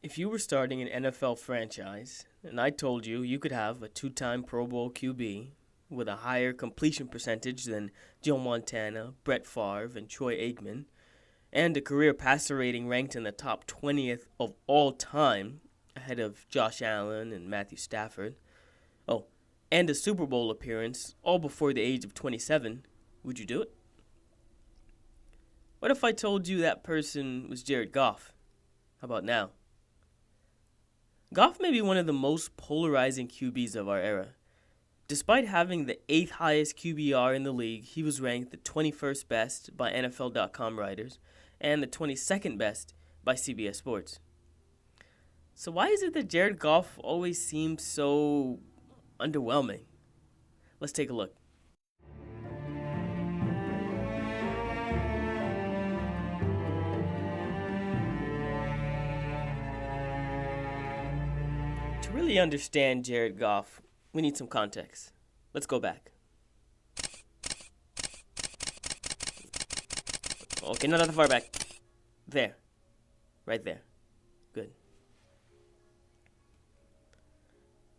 If you were starting an NFL franchise, and I told you you could have a two-time Pro Bowl QB with a higher completion percentage than Joe Montana, Brett Favre, and Troy Aikman, and a career passer rating ranked in the top 20th of all time, ahead of Josh Allen and Matthew Stafford, oh, and a Super Bowl appearance, all before the age of 27, would you do it? What if I told you that person was Jared Goff? How about now? Goff may be one of the most polarizing QBs of our era. Despite having the 8th highest QBR in the league, he was ranked the 21st best by NFL.com writers and the 22nd best by CBS Sports. So why is it that Jared Goff always seems so underwhelming? Let's take a look. To really understand Jared Goff, we need some context. Let's go back. Okay, not that far back. There. Right there. Good.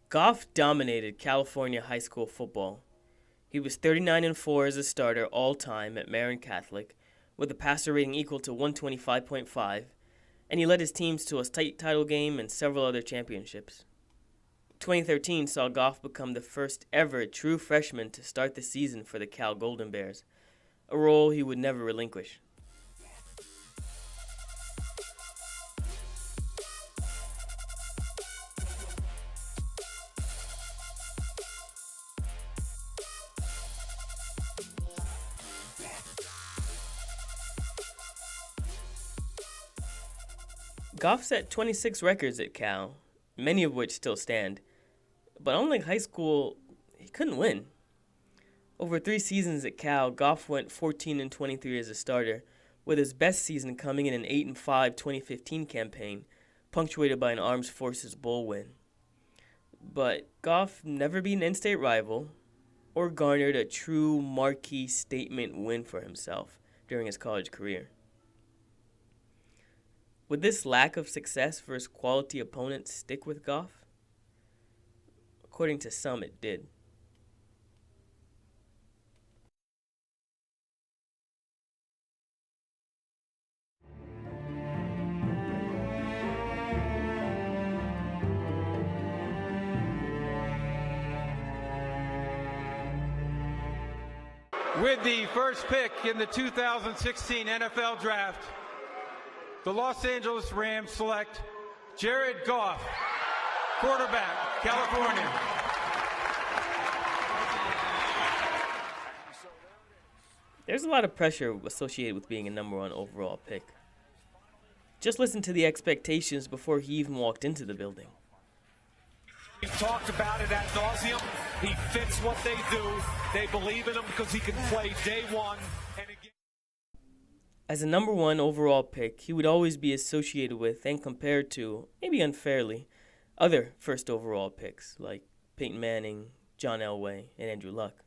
Goff dominated California high school football. He was 39-4 as a starter all-time at Marin Catholic, with a passer rating equal to 125.5, and he led his teams to a state title game and several other championships. 2013 saw Goff become the first ever true freshman to start the season for the Cal Golden Bears, a role he would never relinquish. Goff set 26 records at Cal, many of which still stand. But unlike high school, he couldn't win. Over 3 seasons at Cal, Goff went 14-23 as a starter, with his best season coming in an 8-5 2015 campaign, punctuated by an Armed Forces Bowl win. But Goff never beat an in-state rival or garnered a true marquee statement win for himself during his college career. Would this lack of success versus quality opponents stick with Goff? According to some, it did. With the first pick in the 2016 NFL Draft, the Los Angeles Rams select Jared Goff, quarterback, California. There's a lot of pressure associated with being a number 1 overall pick. Just listen to the expectations before he even walked into the building. We've talked about it ad nauseum. He fits what they do. They believe in him because he can play day one. And again, as a number 1 overall pick, he would always be associated with and compared to, maybe unfairly, other first overall picks like Peyton Manning, John Elway, and Andrew Luck.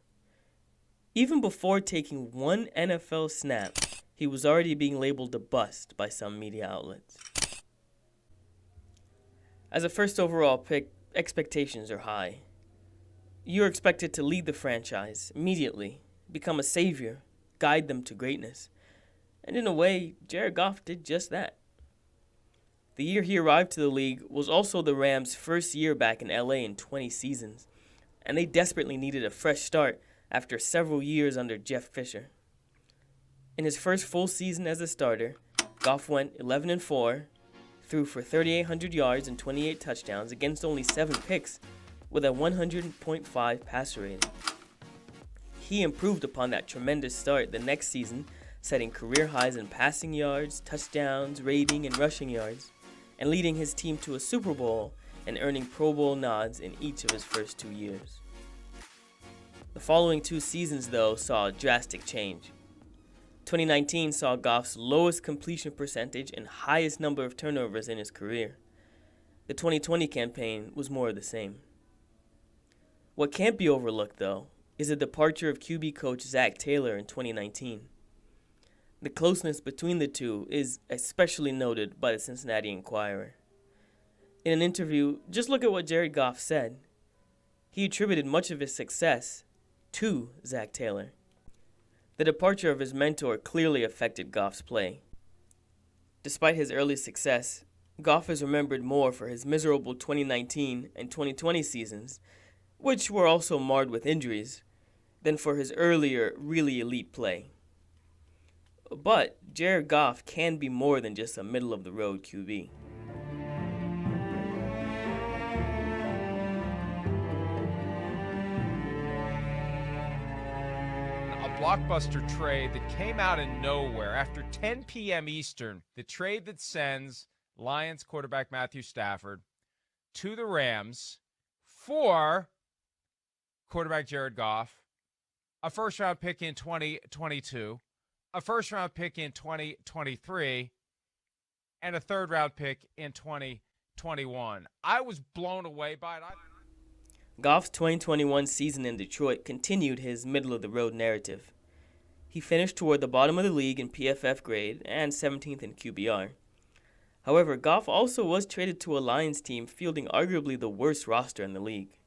Even before taking one NFL snap, he was already being labeled a bust by some media outlets. As a first overall pick, expectations are high. You're expected to lead the franchise immediately, become a savior, guide them to greatness. And in a way, Jared Goff did just that. The year he arrived to the league was also the Rams' first year back in LA in 20 seasons, and they desperately needed a fresh start after several years under Jeff Fisher. In his first full season as a starter, Goff went 11-4, threw for 3,800 yards and 28 touchdowns against only 7 picks, with a 100.5 passer rating. He improved upon that tremendous start the next season, setting career highs in passing yards, touchdowns, rating, and rushing yards, and leading his team to a Super Bowl and earning Pro Bowl nods in each of his first 2 years. The following 2 seasons, though, saw a drastic change. 2019 saw Goff's lowest completion percentage and highest number of turnovers in his career. The 2020 campaign was more of the same. What can't be overlooked, though, is the departure of QB coach Zach Taylor in 2019. The closeness between the two is especially noted by the Cincinnati Enquirer. In an interview, just look at what Jared Goff said. He attributed much of his success to Zach Taylor. The departure of his mentor clearly affected Goff's play. Despite his early success, Goff is remembered more for his miserable 2019 and 2020 seasons, which were also marred with injuries, than for his earlier, really elite play. But Jared Goff can be more than just a middle-of-the-road QB. Blockbuster trade that came out of nowhere after 10 p.m. Eastern, the trade that sends Lions quarterback Matthew Stafford to the Rams for quarterback Jared Goff, a first-round pick in 2022, a first-round pick in 2023, and a third-round pick in 2021. I was blown away by it. Goff's 2021 season in Detroit continued his middle-of-the-road narrative. He finished toward the bottom of the league in PFF grade and 17th in QBR. However, Goff also was traded to a Lions team fielding arguably the worst roster in the league.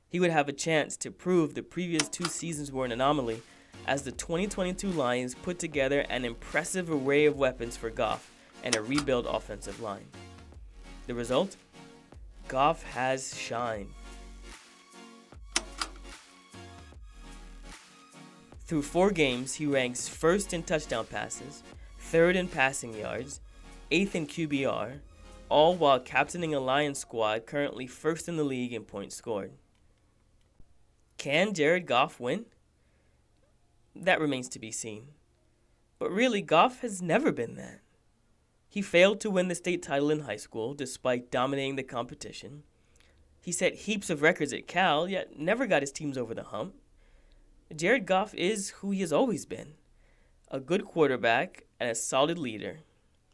He would have a chance to prove the previous 2 seasons were an anomaly as the 2022 Lions put together an impressive array of weapons for Goff and a rebuilt offensive line. The result? Goff has shined. Through 4 games, he ranks 1st in touchdown passes, 3rd in passing yards, 8th in QBR, all while captaining a Lions squad currently 1st in the league in points scored. Can Jared Goff win? That remains to be seen. But really, Goff has never been that. He failed to win the state title in high school despite dominating the competition. He set heaps of records at Cal, yet never got his teams over the hump. Jared Goff is who he has always been, a good quarterback and a solid leader,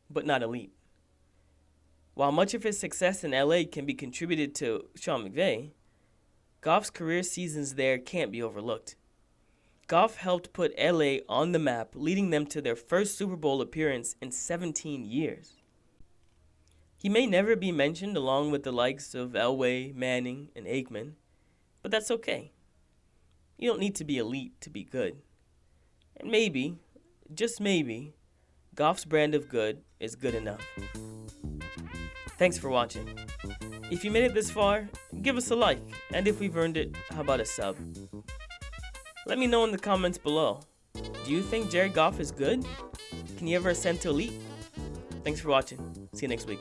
but not elite. While much of his success in LA can be contributed to Sean McVay, Goff's career seasons there can't be overlooked. Goff helped put LA on the map, leading them to their first Super Bowl appearance in 17 years. He may never be mentioned along with the likes of Elway, Manning, and Aikman, but that's okay. You don't need to be elite to be good. And maybe, just maybe, Goff's brand of good is good enough. Thanks for watching. If you made it this far, give us a like, and if we've earned it, how about a sub? Let me know in the comments below. Do you think Jared Goff is good? Can he ever ascend to elite? Thanks for watching. See you next week.